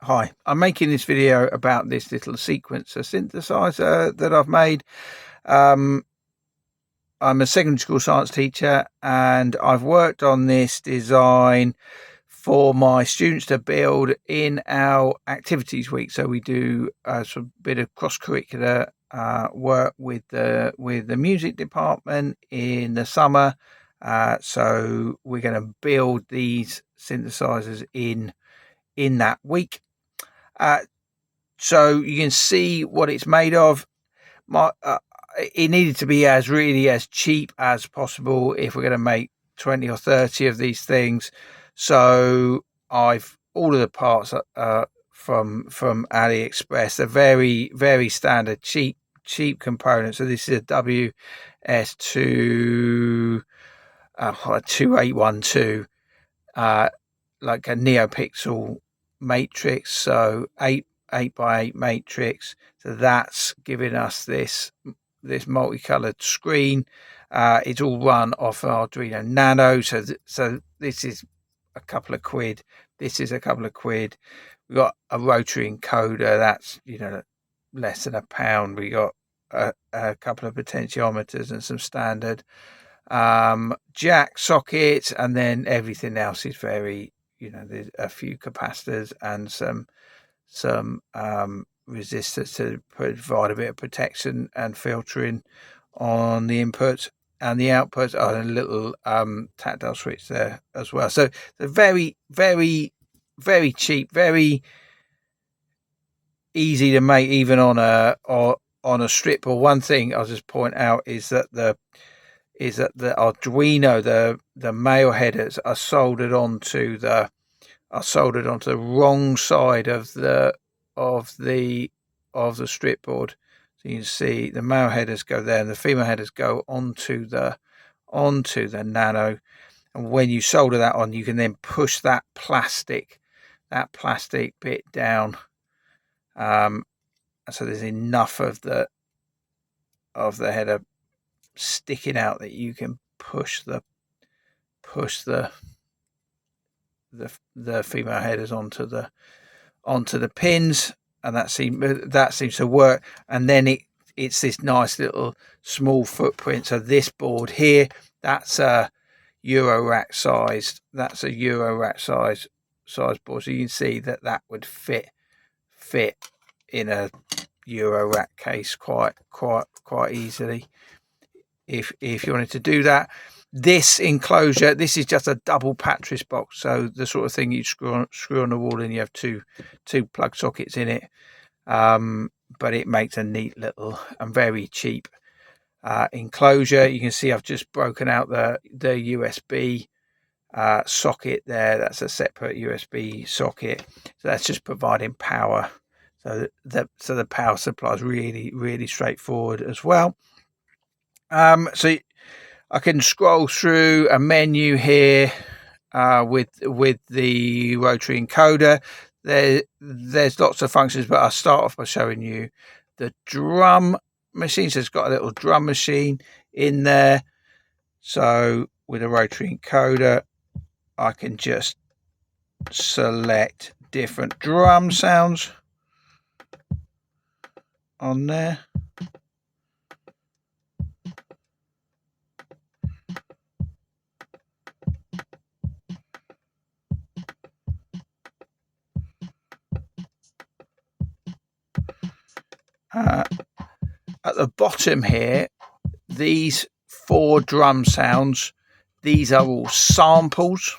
Hi, I'm making this video about this little sequencer synthesizer that I've made. I'm a secondary school science teacher and I've worked on this design for my students to build in our activities week. So we do a bit of cross-curricular work with the music department in the summer. So we're going to build these synthesizers in that week. So you can see what it's made of. It needed to be as cheap as possible if we're going to make 20 or 30 of these things. So all of the parts from AliExpress. They're very, very standard, cheap components. So this is a WS2 2812, like a NeoPixel matrix, so 8 by 8 matrix. So that's giving us this multicolored screen. It's all run off an Arduino Nano. So this is a couple of quid. This is a couple of quid. We've got a rotary encoder. That's less than £1. We got a couple of potentiometers and some standard jack sockets, and then everything else is very, there's a few capacitors and some resistors to provide a bit of protection and filtering on the inputs, and the outputs are a little tactile switch there as well. So they're very, very, very cheap, very easy to make, even on a Stripboard. One thing I'll just point out is that the Arduino, the male headers are soldered onto the wrong side of the Stripboard. So you can see the male headers go there and the female headers go onto the Nano. And when you solder that on, you can then push that plastic bit down. So there's enough of the header sticking out that you can push the female headers onto the pins, and that seems to work. And then it's this nice little small footprint. So this board here, that's a eurorack sized. That's a eurorack size board. So you can see that would fit in a eurorack case quite easily if you wanted to do that. This enclosure, this is just a double Patris box, so the sort of thing you screw on the wall, and you have two plug sockets in it. But it makes a neat little and very cheap enclosure. You can see I've just broken out the USB socket there. That's a separate USB socket, so that's just providing power. So the power supply is really, really straightforward as well. So I can scroll through a menu here with the rotary encoder. There's lots of functions, but I'll start off by showing you the drum machine. So it's got a little drum machine in there. So with a rotary encoder, I can just select different drum sounds on there. At the bottom here, these 4 drum sounds, these are all samples,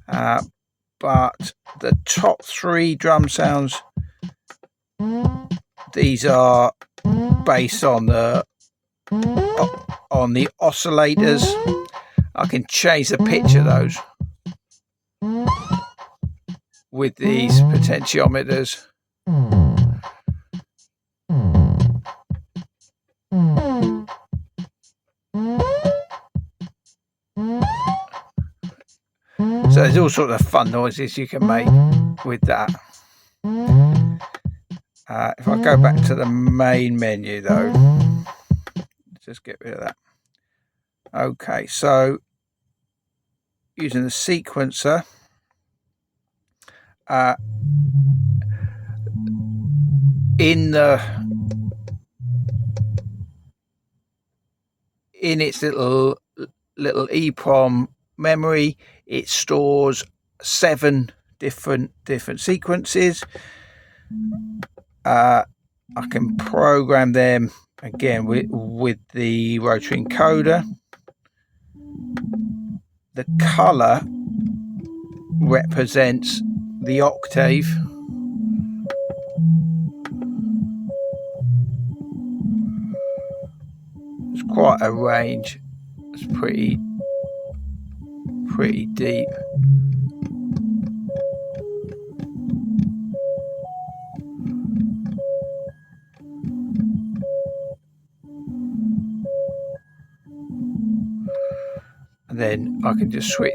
but the top 3 drum sounds, these are based on the oscillators. I can change the pitch of those with these potentiometers. So there's all sorts of fun noises you can make with that. If I go back to the main menu though, let's just get rid of that. Okay, so using the sequencer, in its little EEPROM memory, it stores 7 different sequences. I can program them again with the rotary encoder. The color represents the octave. It's quite a range. It's pretty deep. And then I can just switch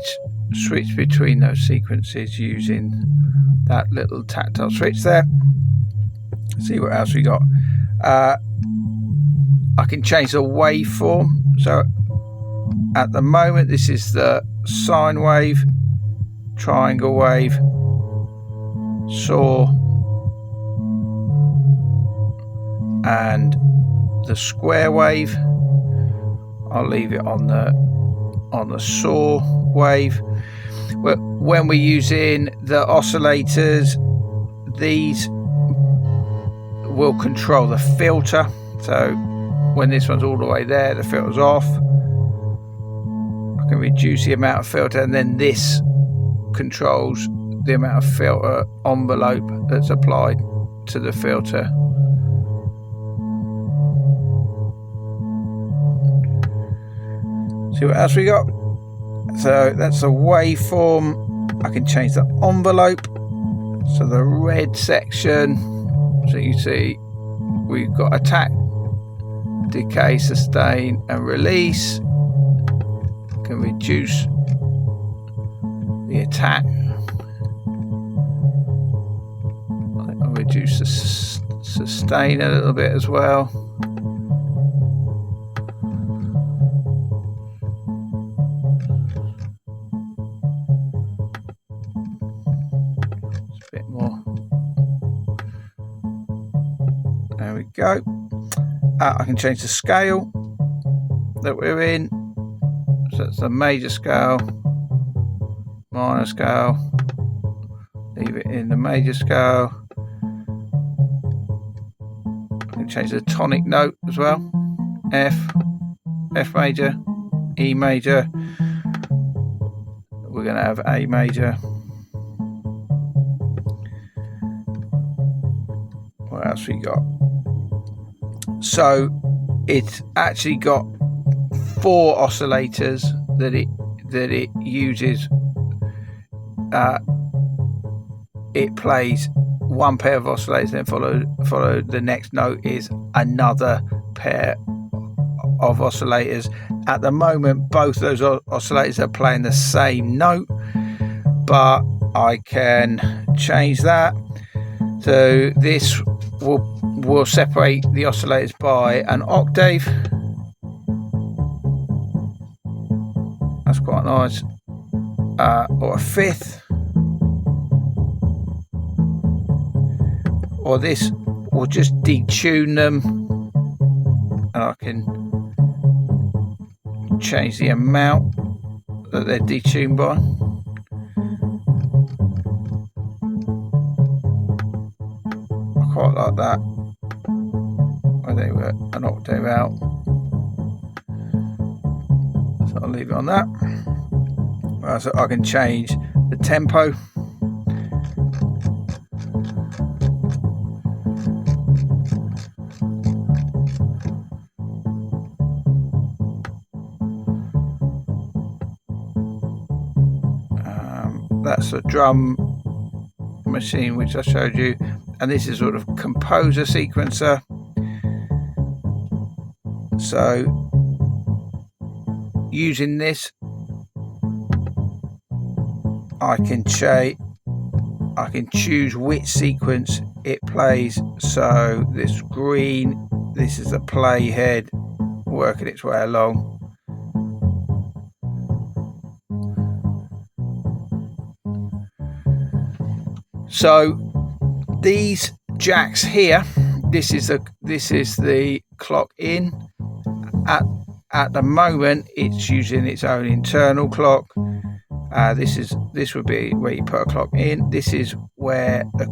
between those sequences using that little tactile switch there. See what else we got. I can change the waveform. So at the moment this is the sine wave, triangle wave, saw, and the square wave. I'll leave it on the saw wave. But when we're using the oscillators, these will control the filter. So when this one's all the way there, the filter's off. I can reduce the amount of filter, and then this controls the amount of filter envelope that's applied to the filter. See what else we got. So that's a waveform. I can change the envelope. So the red section, so you see we've got attack, decay, sustain and release. Can reduce the attack. I'll reduce the sustain a little bit as well. Just a bit more. There we go. I can change the scale that we're in. So it's the major scale, minor scale, leave it in the major scale. I can change the tonic note as well. F major, E major. We're going to have A major. What else we got? So it's actually got 4 oscillators that it uses. It plays one pair of oscillators, then follow the next note is another pair of oscillators. At the moment, both of those oscillators are playing the same note, but I can change that. So this will separate the oscillators by an octave. That's quite nice. Or a fifth. Or this will just detune them, and I can change the amount that they're detuned by. I quite like that. I think we're an octave out, so I'll leave it on that. So I can change the tempo. That's a drum machine which I showed you, and this is sort of composer sequencer. So using this, I can choose which sequence it plays. So this green, this is the playhead working its way along. So these jacks here, this is the clock in. At the moment it's using its own internal clock. This would be where you put a clock in. This is where the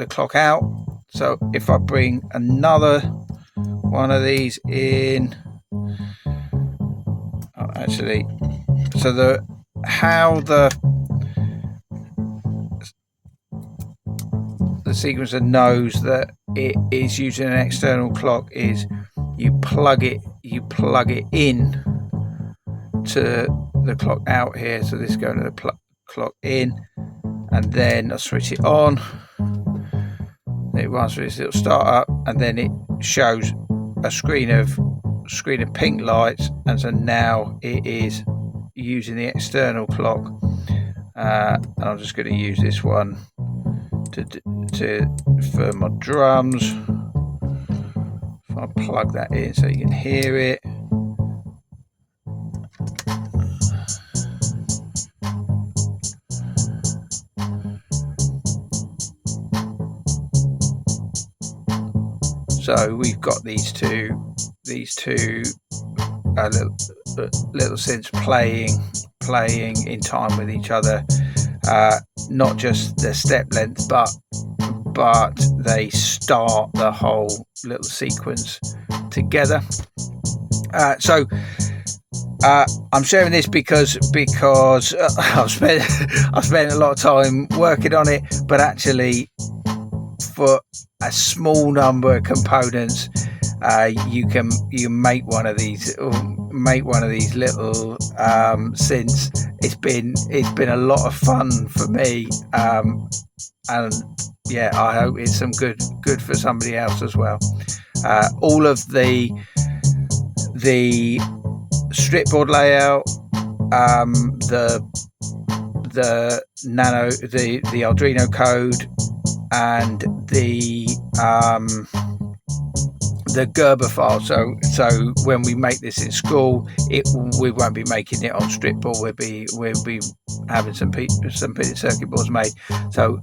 clock out. So if I bring another one of these in, actually, so the sequencer knows that it is using an external clock is you plug it in to the clock out here. So this is going to the clock in, and then I switch it on. It runs through this little startup, and then it shows a screen of pink lights, and so now it is using the external clock. And I'm just going to use this one for my drums. If I plug that in so you can hear it. So we've got these two little synths playing in time with each other. Not just the step length, but they start the whole little sequence together. So I'm sharing this because I've spent a lot of time working on it, but actually for a small number of components, you make one of these little synths. It's been a lot of fun for me, and yeah, I hope it's some good for somebody else as well. All of the Stripboard layout, the Arduino code, and the Gerber file. So when we make this in school, we won't be making it on Stripboard. We'll be having some printed circuit boards made. So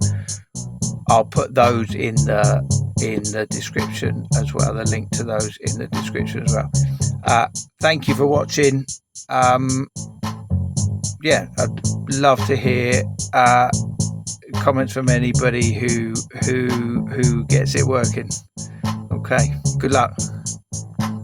I'll put those in the description as well. The link to those in the description as well. Thank you for watching. Yeah, I'd love to hear comments from anybody who gets it working. Okay, good luck.